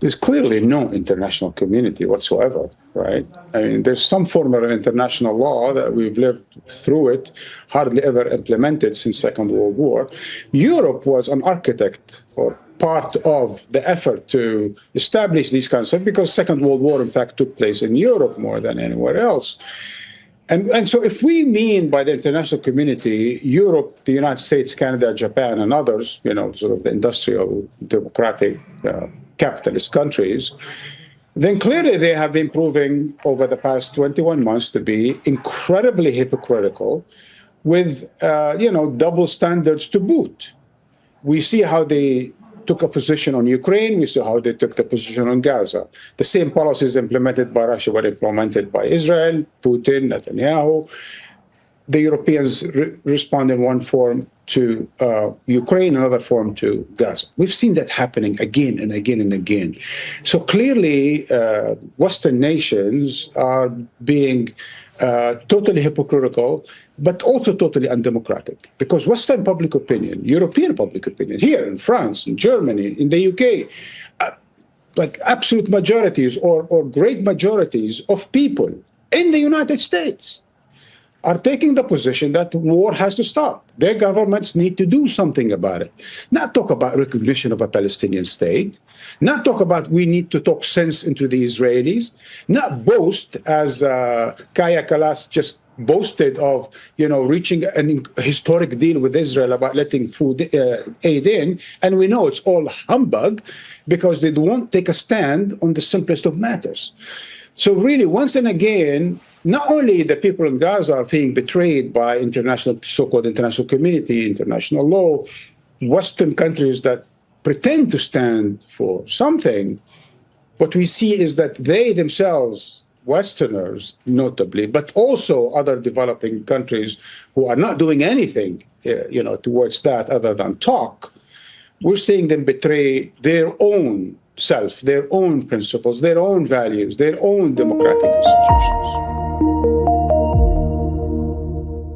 there's clearly no international community whatsoever, right? I mean, there's some form of international law that we've lived through it, hardly ever implemented since Second World War. Europe was an architect or part of the effort to establish these concepts because Second World War, in fact, took place in Europe more than anywhere else. And so if we mean by the international community, Europe, the United States, Canada, Japan, and others, sort of the industrial, democratic, capitalist countries, then clearly they have been proving over the past 21 months to be incredibly hypocritical with, double standards to boot. We see how they took a position on Ukraine. We saw how they took the position on Gaza. The same policies implemented by Russia were implemented by Israel, Putin, Netanyahu. The Europeans respond in one form to Ukraine, another form to Gaza. We've seen that happening again and again and again. So clearly, Western nations are being totally hypocritical, but also totally undemocratic. Because Western public opinion, European public opinion, here in France, in Germany, in the UK, like absolute majorities or great majorities of people in the United States are taking the position that war has to stop. Their governments need to do something about it. Not talk about recognition of a Palestinian state, not talk about we need to talk sense into the Israelis, not boast as Kaya Kalas just boasted of, reaching a historic deal with Israel about letting food aid in. And we know it's all humbug because they won't take a stand on the simplest of matters. So really, once and again, not only the people in Gaza are being betrayed by so-called international community, international law, Western countries that pretend to stand for something, what we see is that they themselves, Westerners notably, but also other developing countries who are not doing anything, towards that other than talk, we're seeing them betray their own self, their own principles, their own values, their own democratic institutions.